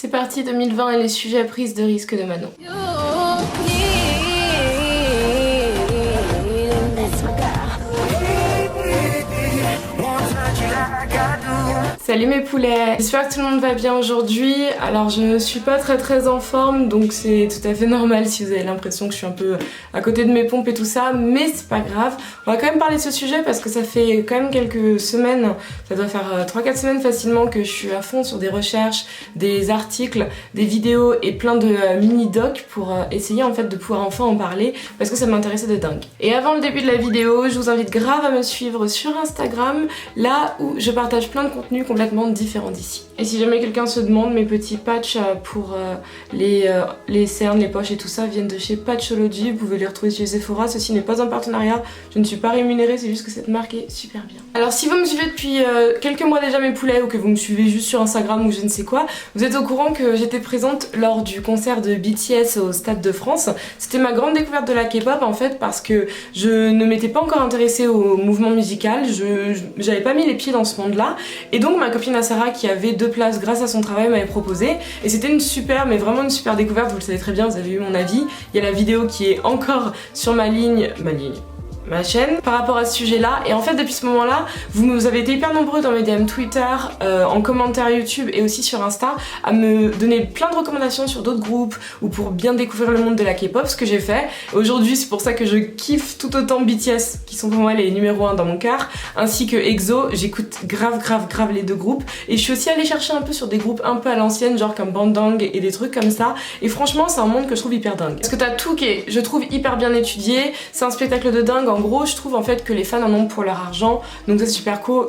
C'est parti 2020 et les sujets à prise de risque de Manon. Salut mes poulets, j'espère que tout le monde va bien aujourd'hui. Alors je ne suis pas très en forme, donc c'est tout à fait normal si vous avez l'impression que je suis un peu à côté de mes pompes et tout ça, mais c'est pas grave. On va quand même parler de ce sujet parce que ça fait quand même quelques semaines, ça doit faire 3-4 semaines facilement que je suis à fond sur des recherches, des articles, des vidéos et plein de mini-docs pour essayer en fait de pouvoir enfin en parler parce que ça m'intéressait de dingue. Et avant le début de la vidéo, je vous invite grave à me suivre sur Instagram, là où je partage plein de contenus complètement différents d'ici. Et si jamais quelqu'un se demande, mes petits patchs pour les cernes, les poches et tout ça viennent de chez Patchology, vous pouvez les retrouver chez Sephora. Ceci n'est pas un partenariat, je ne suis pas rémunérée, c'est juste que cette marque est super bien. Alors si vous me suivez depuis quelques mois déjà mes poulets, ou que vous me suivez juste sur Instagram ou je ne sais quoi, vous êtes au courant que j'étais présente lors du concert de BTS au Stade de France. C'était ma grande découverte de la K-pop en fait, parce que je ne m'étais pas encore intéressée au mouvement musical, j'avais pas mis les pieds dans ce monde là, et donc ma copine Sarah qui avait 2 places grâce à son travail m'avait proposé, et c'était une super, mais vraiment une super découverte. Vous le savez très bien, vous avez eu mon avis, il y a la vidéo qui est encore sur ma chaîne par rapport à ce sujet là. Et en fait depuis ce moment là vous avez été hyper nombreux dans mes DM Twitter, en commentaire YouTube et aussi sur Insta à me donner plein de recommandations sur d'autres groupes ou pour bien découvrir le monde de la K-pop, ce que j'ai fait. Aujourd'hui c'est pour ça que je kiffe tout autant BTS qui sont pour moi les numéros 1 dans mon cœur, ainsi que EXO. J'écoute grave les deux groupes, et je suis aussi allée chercher un peu sur des groupes un peu à l'ancienne genre comme Bandang et des trucs comme ça, et franchement c'est un monde que je trouve hyper dingue parce que t'as tout qui est, je trouve, hyper bien étudié. C'est un spectacle de dingue. En gros, je trouve en fait que les fans en ont pour leur argent, donc c'est super cool,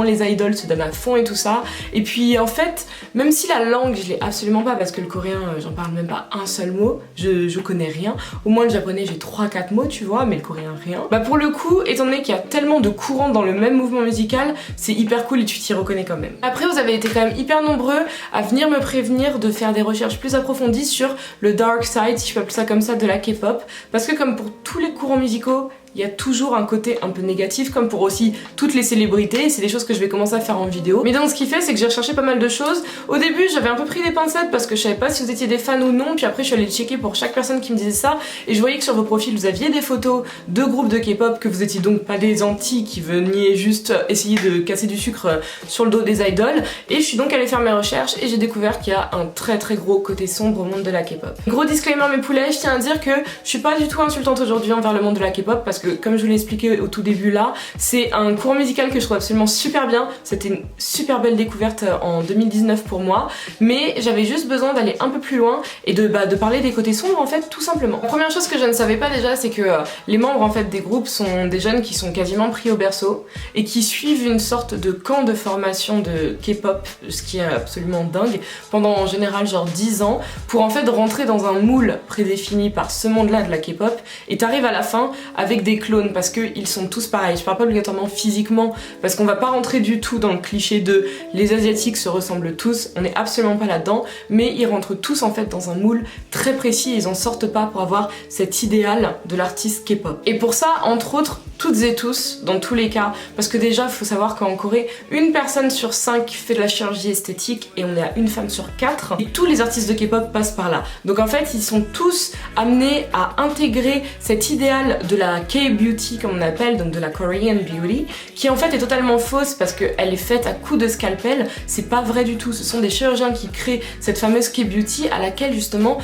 les idoles se donnent à fond et tout ça. Et puis en fait, même si la langue je l'ai absolument pas, parce que le coréen j'en parle même pas un seul mot, je connais rien. Au moins le japonais j'ai 3-4 mots tu vois, mais le coréen rien. Bah pour le coup, étant donné qu'il y a tellement de courants dans le même mouvement musical, c'est hyper cool et tu t'y reconnais quand même. Après vous avez été quand même hyper nombreux à venir me prévenir de faire des recherches plus approfondies sur le dark side, si je peux appeler ça comme ça, de la K-pop, parce que comme pour tous les courants musicaux, il y a toujours un côté un peu négatif, comme pour aussi toutes les célébrités, et c'est des choses que je vais commencer à faire en vidéo. Mais donc ce qui fait, c'est que j'ai recherché pas mal de choses. Au début j'avais un peu pris des pincettes parce que je savais pas si vous étiez des fans ou non, puis après je suis allée checker pour chaque personne qui me disait ça, et je voyais que sur vos profils vous aviez des photos de groupes de K-pop, que vous étiez donc pas des anti qui veniez juste essayer de casser du sucre sur le dos des idoles. Et je suis donc allée faire mes recherches et j'ai découvert qu'il y a un très gros côté sombre au monde de la K-pop. Gros disclaimer mes poulets, je tiens à dire que je suis pas du tout insultante aujourd'hui envers le monde de la K-pop, parce que comme je vous l'ai expliqué au tout début là, c'est un courant musical que je trouve absolument super bien. C'était une super belle découverte en 2019 pour moi, mais j'avais juste besoin d'aller un peu plus loin et de parler des côtés sombres en fait, tout simplement. La première chose que je ne savais pas déjà, c'est que les membres en fait des groupes sont des jeunes qui sont quasiment pris au berceau et qui suivent une sorte de camp de formation de K-pop, ce qui est absolument dingue, pendant en général genre 10 ans, pour en fait rentrer dans un moule prédéfini par ce monde là de la K-pop, et t'arrives à la fin avec des clones parce qu'ils sont tous pareils. Je parle pas obligatoirement physiquement, parce qu'on va pas rentrer du tout dans le cliché de les asiatiques se ressemblent tous, on est absolument pas là-dedans, mais ils rentrent tous en fait dans un moule très précis et ils en sortent pas pour avoir cet idéal de l'artiste K-pop. Et pour ça, entre autres, toutes et tous, dans tous les cas, parce que déjà faut savoir qu'en Corée, 1 personne sur 5 fait de la chirurgie esthétique et on est à 1 femme sur 4, et tous les artistes de K-pop passent par là. Donc en fait ils sont tous amenés à intégrer cet idéal de la K-beauty comme on appelle, donc de la Korean beauty, qui en fait est totalement fausse parce qu'elle est faite à coups de scalpel. C'est pas vrai du tout, ce sont des chirurgiens qui créent cette fameuse K-beauty à laquelle justement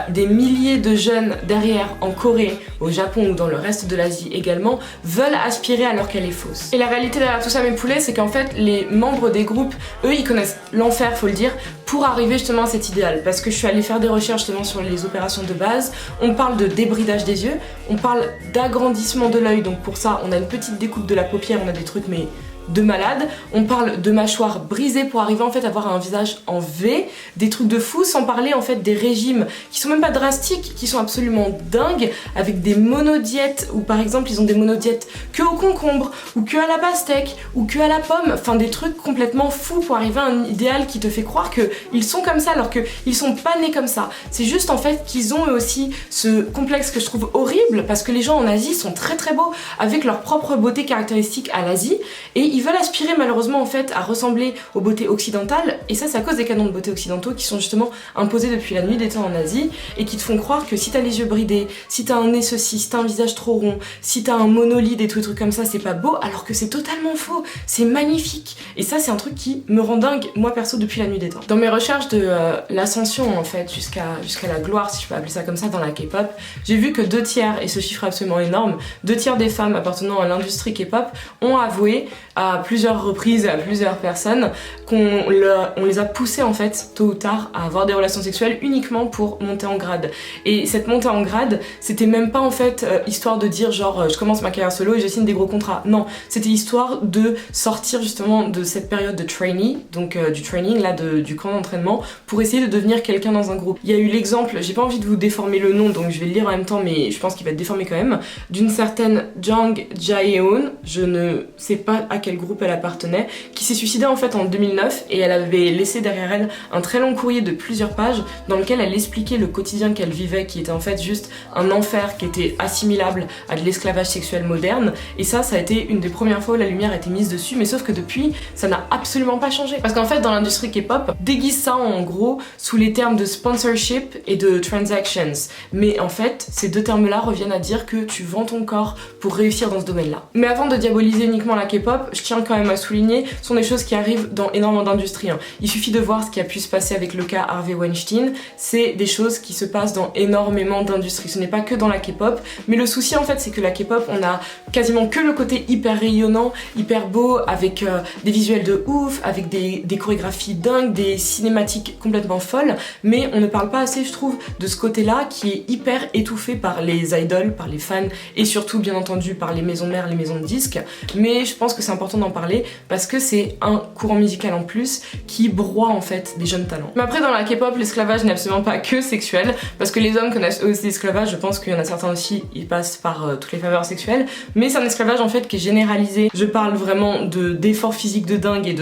des milliers de jeunes derrière en Corée, au Japon ou dans le reste de l'Asie également veulent aspirer alors qu'elle est fausse. Et la réalité derrière tout ça mes poulets, c'est qu'en fait les membres des groupes, eux ils connaissent l'enfer, faut le dire, pour arriver justement à cet idéal. Parce que je suis allée faire des recherches justement sur les opérations de base, on parle de débridage des yeux, on parle d'agrandissement de l'œil, donc pour ça on a une petite découpe de la paupière, on a des trucs mais de malade, on parle de mâchoire brisée pour arriver en fait à avoir un visage en V, des trucs de fou, sans parler en fait des régimes qui sont même pas drastiques, qui sont absolument dingues, avec des monodiètes, où par exemple ils ont des monodiètes que au concombre, ou que à la pastèque, ou que à la pomme, enfin des trucs complètement fous pour arriver à un idéal qui te fait croire qu'ils sont comme ça alors qu'ils sont pas nés comme ça. C'est juste en fait qu'ils ont eux aussi ce complexe que je trouve horrible, parce que les gens en Asie sont très beaux, avec leur propre beauté caractéristique à l'Asie, et ils veulent aspirer malheureusement en fait à ressembler aux beautés occidentales, et ça c'est à cause des canons de beauté occidentaux qui sont justement imposés depuis la nuit des temps en Asie et qui te font croire que si t'as les yeux bridés, si t'as un nez ceci, si t'as un visage trop rond, si t'as un monolithe et tout trucs comme ça, c'est pas beau, alors que c'est totalement faux, c'est magnifique. Et ça c'est un truc qui me rend dingue moi perso depuis la nuit des temps. Dans mes recherches de l'ascension en fait jusqu'à la gloire, si je peux appeler ça comme ça, dans la K-pop, j'ai vu que 2/3, et ce chiffre est absolument énorme, 2/3 des femmes appartenant à l'industrie K-pop ont avoué à plusieurs reprises, à plusieurs personnes, qu'on les a poussées en fait, tôt ou tard, à avoir des relations sexuelles uniquement pour monter en grade. Et cette montée en grade, c'était même pas en fait histoire de dire genre je commence ma carrière solo et je signe des gros contrats. Non, c'était histoire de sortir justement de cette période de trainee, donc du training là, du camp d'entraînement, pour essayer de devenir quelqu'un dans un groupe. Il y a eu l'exemple, j'ai pas envie de vous déformer le nom, donc je vais le lire en même temps, mais je pense qu'il va être déformé quand même, d'une certaine Jang Jae-eun, je ne sais pas à quel groupe elle appartenait, qui s'est suicidée en fait en 2009, et elle avait laissé derrière elle un très long courrier de plusieurs pages dans lequel elle expliquait le quotidien qu'elle vivait, qui était en fait juste un enfer qui était assimilable à de l'esclavage sexuel moderne. Et ça a été une des premières fois où la lumière a été mise dessus, mais sauf que depuis ça n'a absolument pas changé, parce qu'en fait dans l'industrie K-pop déguise ça en gros sous les termes de sponsorship et de transactions, mais en fait ces deux termes là reviennent à dire que tu vends ton corps pour réussir dans ce domaine là. Mais avant de diaboliser uniquement la K-pop, je tiens quand même à souligner, ce sont des choses qui arrivent dans énormément d'industries, hein. Il suffit de voir ce qui a pu se passer avec le cas Harvey Weinstein, c'est des choses qui se passent dans énormément d'industries, ce n'est pas que dans la K-pop, mais le souci en fait c'est que la K-pop, on a quasiment que le côté hyper rayonnant, hyper beau, avec des visuels de ouf, avec des chorégraphies dingues, des cinématiques complètement folles, mais on ne parle pas assez, je trouve, de ce côté-là qui est hyper étouffé par les idoles, par les fans, et surtout bien entendu par les maisons mères, les maisons de disques. Mais je pense que c'est important d'en parler parce que c'est un courant musical en plus qui broie en fait des jeunes talents. Mais après dans la K-pop, l'esclavage n'est absolument pas que sexuel, parce que les hommes connaissent eux aussi l'esclavage, je pense qu'il y en a certains aussi, ils passent par toutes les faveurs sexuelles, mais c'est un esclavage en fait qui est généralisé. Je parle vraiment d'efforts physiques de dingue et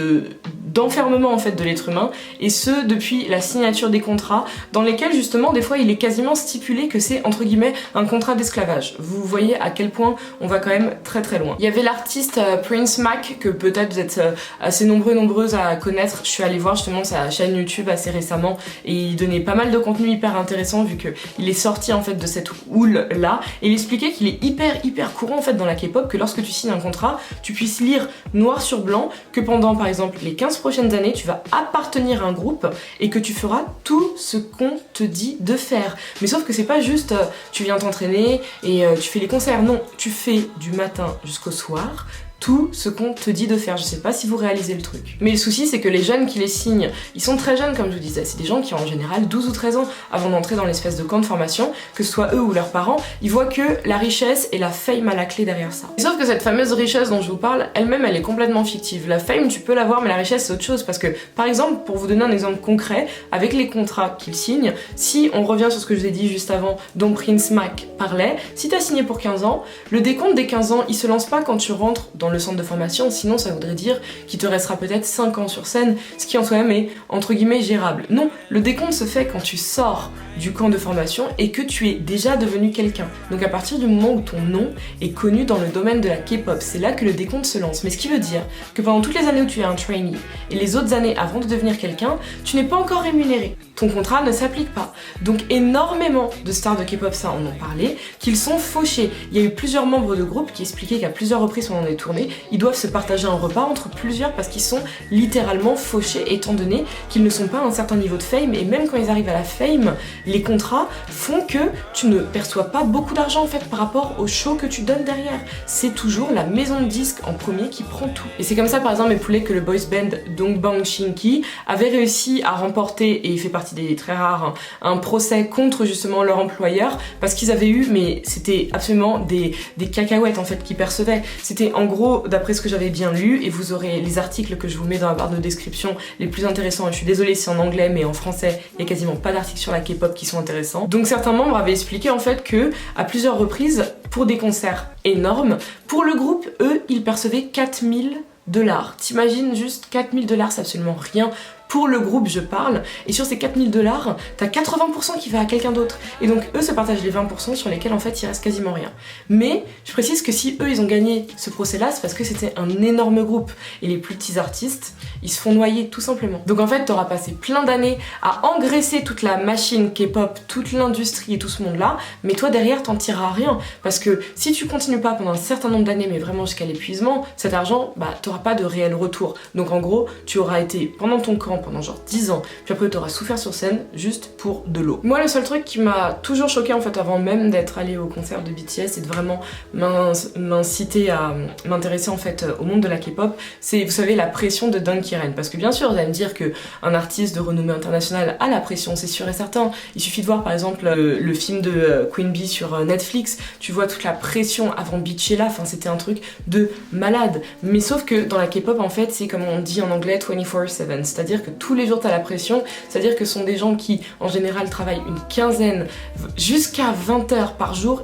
d'enfermement en fait de l'être humain, et ce depuis la signature des contrats dans lesquels justement des fois il est quasiment stipulé que c'est entre guillemets un contrat d'esclavage. Vous voyez à quel point on va quand même très très loin. Il y avait l'artiste Prince Mac, que peut-être vous êtes assez nombreuses à connaître. Je suis allée voir justement sa chaîne YouTube assez récemment et il donnait pas mal de contenu hyper intéressant vu qu'il est sorti en fait de cette houle là, et il expliquait qu'il est hyper courant en fait dans la K-pop que lorsque tu signes un contrat, tu puisses lire noir sur blanc que pendant par exemple les 15 prochaines années tu vas appartenir à un groupe et que tu feras tout ce qu'on te dit de faire. Mais sauf que c'est pas juste tu viens t'entraîner et tu fais les concerts, non, tu fais du matin jusqu'au soir tout ce qu'on te dit de faire. Je sais pas si vous réalisez le truc. Mais le souci c'est que les jeunes qui les signent, ils sont très jeunes comme je vous disais, c'est des gens qui ont en général 12 ou 13 ans avant d'entrer dans l'espèce de camp de formation, que ce soit eux ou leurs parents, ils voient que la richesse et la fame à la clé derrière ça. Et sauf que cette fameuse richesse dont je vous parle, elle-même elle est complètement fictive. La fame tu peux l'avoir, mais la richesse c'est autre chose, parce que par exemple, pour vous donner un exemple concret, avec les contrats qu'ils signent, si on revient sur ce que je vous ai dit juste avant, dont Prince Mac parlait, si t'as signé pour 15 ans, le décompte des 15 ans il se lance pas quand tu rentres dans le centre de formation, sinon ça voudrait dire qu'il te restera peut-être 5 ans sur scène, ce qui en soi-même est entre guillemets gérable. Non, le décompte se fait quand tu sors du camp de formation et que tu es déjà devenu quelqu'un. Donc à partir du moment où ton nom est connu dans le domaine de la K-pop, c'est là que le décompte se lance. Mais ce qui veut dire que pendant toutes les années où tu es un trainee et les autres années avant de devenir quelqu'un, tu n'es pas encore rémunéré. Ton contrat ne s'applique pas. Donc énormément de stars de K-pop, ça on en parlait, qu'ils sont fauchés. Il y a eu plusieurs membres de groupe qui expliquaient qu'à plusieurs reprises pendant des tournées, ils doivent se partager un repas entre plusieurs parce qu'ils sont littéralement fauchés étant donné qu'ils ne sont pas à un certain niveau de fame, et même quand ils arrivent à la fame, les contrats font que tu ne perçois pas beaucoup d'argent en fait par rapport au show que tu donnes derrière. C'est toujours la maison de disques en premier qui prend tout. Et c'est comme ça par exemple mes poulets que le boys band Dongbang Shinki avait réussi à remporter, et il fait partie des très rares, un procès contre justement leur employeur parce qu'ils avaient eu, mais c'était absolument des cacahuètes en fait qu'ils percevaient. C'était en gros, d'après ce que j'avais bien lu, et vous aurez les articles que je vous mets dans la barre de description les plus intéressants, et je suis désolée si en anglais mais en français il y a quasiment pas d'articles sur la K-pop qui sont intéressants. Donc certains membres avaient expliqué en fait que à plusieurs reprises, pour des concerts énormes, pour le groupe, eux, ils percevaient 4000 $. T'imagines juste 4000 $, c'est absolument rien pour le groupe je parle, et sur ces 4000 $, t'as 80% qui va à quelqu'un d'autre. Et donc eux se partagent les 20% sur lesquels en fait il reste quasiment rien. Mais je précise que si eux ils ont gagné ce procès-là, c'est parce que c'était un énorme groupe. Et les plus petits artistes, ils se font noyer tout simplement. Donc en fait t'auras passé plein d'années à engraisser toute la machine K-pop, toute l'industrie et tout ce monde-là, mais toi derrière t'en tireras rien. Parce que si tu continues pas pendant un certain nombre d'années, mais vraiment jusqu'à l'épuisement, cet argent, bah t'auras pas de réel retour. Donc en gros, tu auras été pendant ton camp pendant genre 10 ans, puis après t'auras souffert sur scène juste pour de l'eau. Moi le seul truc qui m'a toujours choqué en fait avant même d'être allée au concert de BTS et de vraiment m'inciter à m'intéresser en fait au monde de la K-pop, c'est vous savez la pression de Dunkiren. Parce que bien sûr vous allez me dire que un artiste de renommée internationale a la pression, c'est sûr et certain. Il suffit de voir par exemple le film de Queen Bee sur Netflix, tu vois toute la pression avant Beachella, enfin c'était un truc de malade. Mais sauf que dans la K-pop en fait c'est comme on dit en anglais 24/7, c'est-à-dire que tous les jours t'as la pression, c'est-à-dire que ce sont des gens qui en général travaillent une quinzaine jusqu'à 20 heures par jour.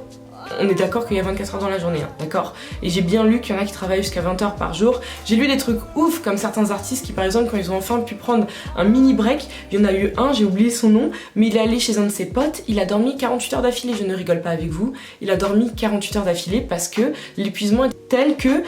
On est d'accord qu'il y a 24 heures dans la journée, hein, d'accord? Et j'ai bien lu qu'il y en a qui travaillent jusqu'à 20 heures par jour. J'ai lu des trucs ouf comme certains artistes qui par exemple quand ils ont enfin pu prendre un mini break, il y en a eu un, j'ai oublié son nom, mais il est allé chez un de ses potes, il a dormi 48 heures d'affilée, je ne rigole pas avec vous, il a dormi 48 heures d'affilée parce que l'épuisement est tel que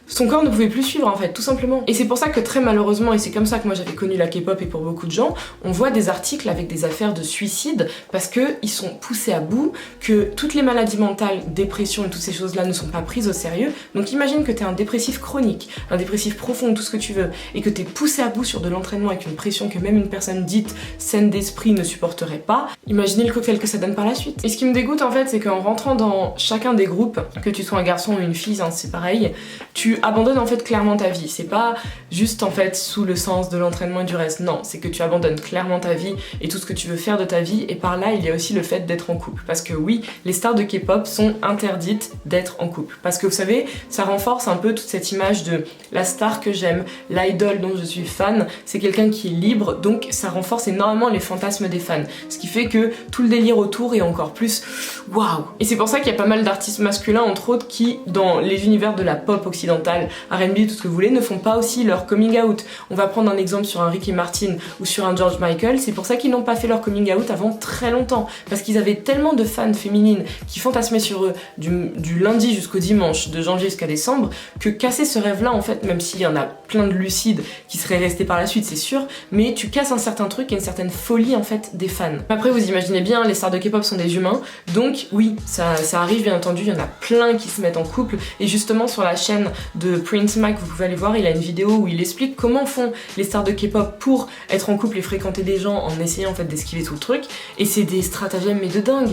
son corps ne pouvait plus suivre en fait, tout simplement. Et c'est pour ça que très malheureusement, et c'est comme ça que moi j'avais connu la K-pop et pour beaucoup de gens, on voit des articles avec des affaires de suicide parce qu'ils sont poussés à bout, que toutes les maladies mentales, dépression et toutes ces choses-là ne sont pas prises au sérieux. Donc imagine que t'es un dépressif chronique, un dépressif profond, tout ce que tu veux, et que t'es poussé à bout sur de l'entraînement avec une pression que même une personne dite saine d'esprit ne supporterait pas. Imaginez le cocktail que ça donne par la suite. Et ce qui me dégoûte en fait, c'est qu'en rentrant dans chacun des groupes, que tu sois un garçon ou une fille, hein, c'est pareil, tu abandonnes en fait clairement ta vie. C'est pas juste en fait sous le sens de l'entraînement et du reste, non, c'est que tu abandonnes clairement ta vie et tout ce que tu veux faire de ta vie, et par là il y a aussi le fait d'être en couple. Parce que oui, les stars de K-pop sont interdites d'être en couple. Parce que vous savez, ça renforce un peu toute cette image de la star que j'aime, l'idole dont je suis fan, c'est quelqu'un qui est libre, donc ça renforce énormément les fantasmes des fans. Ce qui fait que tout le délire autour est encore plus waouh. Et c'est pour ça qu'il y a pas mal d'artistes masculins entre autres qui, dans les univers de la pop occidentale, R&B, tout ce que vous voulez, ne font pas aussi leur coming out. On va prendre un exemple sur un Ricky Martin ou sur un George Michael, c'est pour ça qu'ils n'ont pas fait leur coming out avant très longtemps, parce qu'ils avaient tellement de fans féminines qui fantasmaient sur eux du lundi jusqu'au dimanche, de janvier jusqu'à décembre, que casser ce rêve-là en fait, même s'il y en a plein de lucides qui seraient restés par la suite, c'est sûr, mais tu casses un certain truc et une certaine folie en fait des fans. Après vous imaginez bien, les stars de K-pop sont des humains, donc oui, ça arrive bien entendu, il y en a plein qui se mettent en couple, et justement sur la chaîne de Prince Mac, vous pouvez aller voir, il a une vidéo où il explique comment font les stars de K-pop pour être en couple et fréquenter des gens en essayant en fait d'esquiver tout le truc, et c'est des stratagèmes mais de dingue,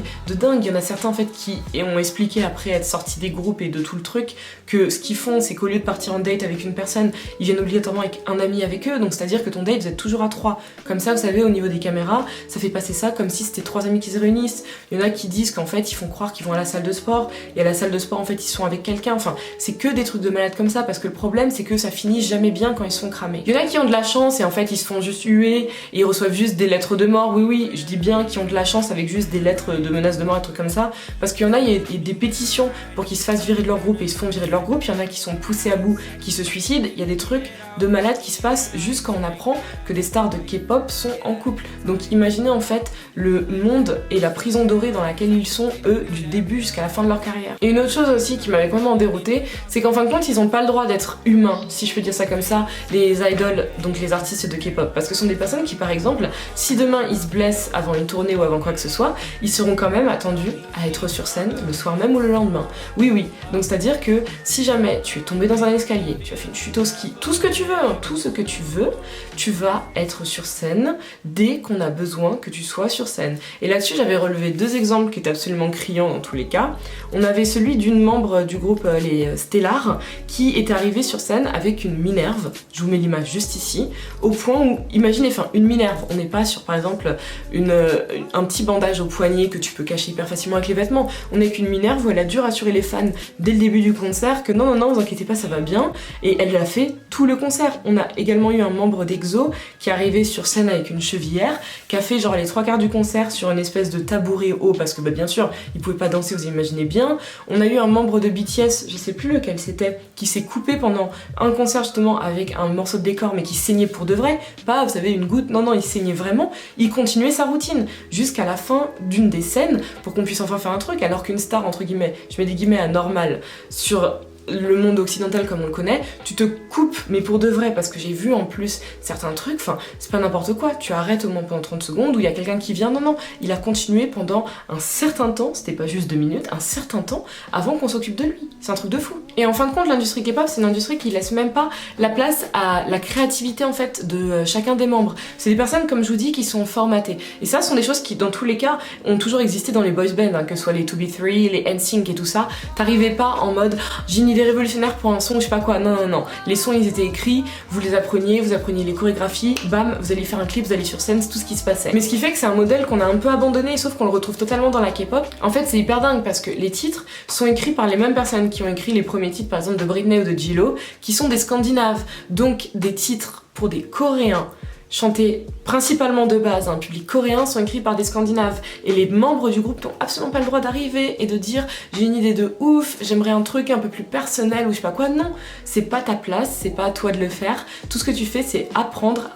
il y en a certains en fait qui ont expliqué après être sortis des groupes et de tout le truc que ce qu'ils font c'est qu'au lieu de partir en date avec une personne, ils viennent obligatoirement avec un ami avec eux, donc c'est à dire que ton date vous êtes toujours à 3, comme ça vous savez au niveau des caméras, ça fait passer ça comme si c'était 3 amis qui se réunissent. Il y en a qui disent qu'en fait ils font croire qu'ils vont à la salle de sport, et à la salle de sport en fait ils sont avec quelqu'un, enfin c'est que des trucs de malade comme ça, parce que le problème c'est que ça finit jamais bien quand ils sont cramés. Il y en a qui ont de la chance et en fait ils se font juste huer et ils reçoivent juste des lettres de mort, oui je dis bien qui ont de la chance avec juste des lettres de menaces de mort et trucs comme ça, parce qu'il y en a, il y a des pétitions pour qu'ils se fassent virer de leur groupe et ils se font virer de leur groupe, il y en a qui sont poussés à bout, qui se suicident, il y a des trucs de malades qui se passent juste quand on apprend que des stars de K-pop sont en couple. Donc imaginez en fait le monde et la prison dorée dans laquelle ils sont eux du début jusqu'à la fin de leur carrière. Et une autre chose aussi qui m'avait complètement déroutée, c'est qu'en fin de compte ils ont pas le droit d'être humains, si je peux dire ça comme ça, les idoles, donc les artistes de K-pop, parce que ce sont des personnes qui par exemple, si demain ils se blessent avant une tournée ou avant quoi que ce soit, ils seront quand même attendus à être sur scène le soir même ou le lendemain. Oui, donc c'est à dire que si jamais tu es tombé dans un escalier, tu as fait une chute au ski, tout ce que tu veux, hein, tout ce que tu veux, tu vas être sur scène dès qu'on a besoin que tu sois sur scène. Et là-dessus j'avais relevé 2 exemples qui étaient absolument criants dans tous les cas. On avait celui d'une membre du groupe les Stellar qui était arrivée sur scène avec une minerve, je vous mets l'image juste ici, au point où, imaginez, enfin une minerve, on n'est pas sur par exemple un petit bandage au poignet que tu peux cacher hyper facilement avec les vêtements, on est qu'une minerve où elle a dû rassurer les fans dès le début du concert que non, vous inquiétez pas, ça va bien, et elle l'a fait tout le concert. On a également eu un membre d'EXO qui est arrivé sur scène avec une chevillère, qui a fait genre les 3/4 du concert sur une espèce de tabouret haut, parce que bah, bien sûr, il pouvait pas danser, vous imaginez bien. On a eu un membre de BTS, je sais plus lequel c'était, qui s'est coupé pendant un concert justement avec un morceau de décor mais qui saignait pour de vrai, pas vous savez une goutte, non, il saignait vraiment, il continuait sa routine jusqu'à la fin d'une des scènes pour qu'on puisse enfin faire un truc, alors qu'une star entre guillemets, je mets des guillemets à normal, sur le monde occidental comme on le connaît, tu te coupes mais pour de vrai, parce que j'ai vu en plus certains trucs, enfin c'est pas n'importe quoi, tu arrêtes au moins pendant 30 secondes où il y a quelqu'un qui vient, non, il a continué pendant un certain temps, c'était pas juste 2 minutes, un certain temps avant qu'on s'occupe de lui, c'est un truc de fou. Et en fin de compte l'industrie K-pop c'est une industrie qui laisse même pas la place à la créativité en fait de chacun des membres, c'est des personnes comme je vous dis qui sont formatées, et ça ce sont des choses qui dans tous les cas ont toujours existé dans les boys bands, hein, que ce soit les 2B3, les NSYNC et tout ça, t'arrivais pas en mode j'ai une idée révolutionnaire pour un son, je sais pas quoi, non, les sons ils étaient écrits, vous les appreniez, vous appreniez les chorégraphies, bam, vous allez faire un clip, vous allez sur scène, c'est tout ce qui se passait. Mais ce qui fait que c'est un modèle qu'on a un peu abandonné, sauf qu'on le retrouve totalement dans la K-pop. En fait c'est hyper dingue parce que les titres sont écrits par les mêmes personnes qui ont écrit les premiers titres par exemple de Britney ou de J.Lo, qui sont des Scandinaves, donc des titres pour des Coréens, chantés principalement de base, un public coréen, sont écrits par des Scandinaves, et les membres du groupe n'ont absolument pas le droit d'arriver et de dire j'ai une idée de ouf, j'aimerais un truc un peu plus personnel ou je sais pas quoi. Non, c'est pas ta place, c'est pas à toi de le faire, tout ce que tu fais c'est apprendre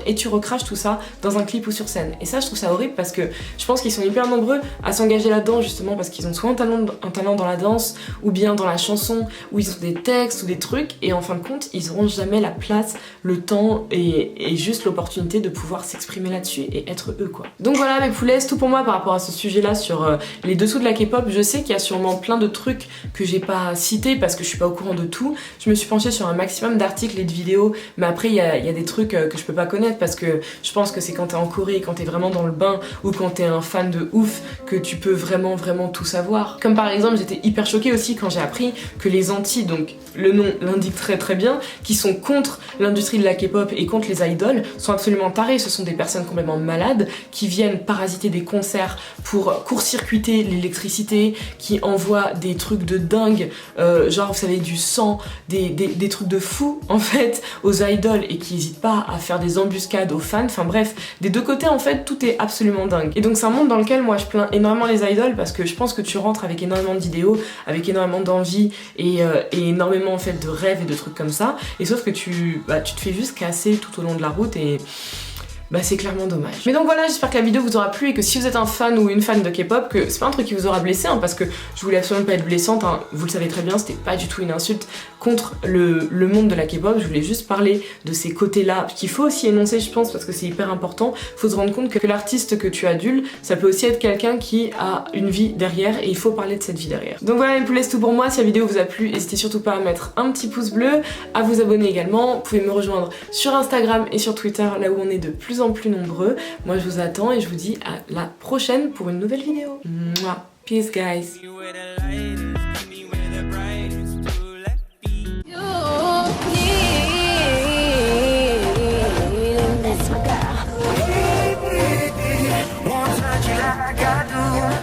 et tu recraches tout ça dans un clip ou sur scène. Et ça je trouve ça horrible parce que je pense qu'ils sont hyper nombreux à s'engager là-dedans justement parce qu'ils ont soit un talent dans la danse ou bien dans la chanson, où ils ont des textes ou des trucs, et en fin de compte ils auront jamais la place, le temps et juste l'opportunité de pouvoir s'exprimer là-dessus et être eux quoi. Donc voilà mes poulets, c'est tout pour moi par rapport à ce sujet là sur les dessous de la K-pop. Je sais qu'il y a sûrement plein de trucs que j'ai pas cités parce que je suis pas au courant de tout. Je me suis penchée sur un maximum d'articles et de vidéos, mais après il y a des trucs que je peux pas connaître parce que je pense que c'est quand t'es en Corée, quand t'es vraiment dans le bain ou quand t'es un fan de ouf que tu peux vraiment tout savoir. Comme par exemple j'étais hyper choquée aussi quand j'ai appris que les anti, donc le nom l'indique très bien, qui sont contre l'industrie de la K-pop et contre les idoles, sont absolument tarés. Ce sont des personnes complètement malades qui viennent parasiter des concerts pour court-circuiter l'électricité, qui envoient des trucs de dingue, genre vous savez du sang, des trucs de fou en fait aux idoles, et qui n'hésitent pas à faire des embuscades aux fans. Enfin bref, des deux côtés en fait tout est absolument dingue. Et donc c'est un monde dans lequel moi je plains énormément les idoles parce que je pense que tu rentres avec énormément d'idéaux, avec énormément d'envie et énormément en fait de rêves et de trucs comme ça, et sauf que tu te fais juste casser tout au long de la route, et c'est clairement dommage. Mais donc voilà, j'espère que la vidéo vous aura plu et que si vous êtes un fan ou une fan de K-pop, que c'est pas un truc qui vous aura blessé, hein, parce que je voulais absolument pas être blessante, hein, vous le savez très bien, c'était pas du tout une insulte contre le monde de la K-pop, je voulais juste parler de ces côtés-là qu'il faut aussi énoncer je pense parce que c'est hyper important. Faut se rendre compte que l'artiste que tu adules, ça peut aussi être quelqu'un qui a une vie derrière et il faut parler de cette vie derrière. Donc voilà les poulets, c'est tout pour moi. Si la vidéo vous a plu, n'hésitez surtout pas à mettre un petit pouce bleu, à vous abonner également. Vous pouvez me rejoindre sur Instagram et sur Twitter, là où on est de plus en plus nombreux. Moi je vous attends et je vous dis à la prochaine pour une nouvelle vidéo. Mouah. Peace guys. I got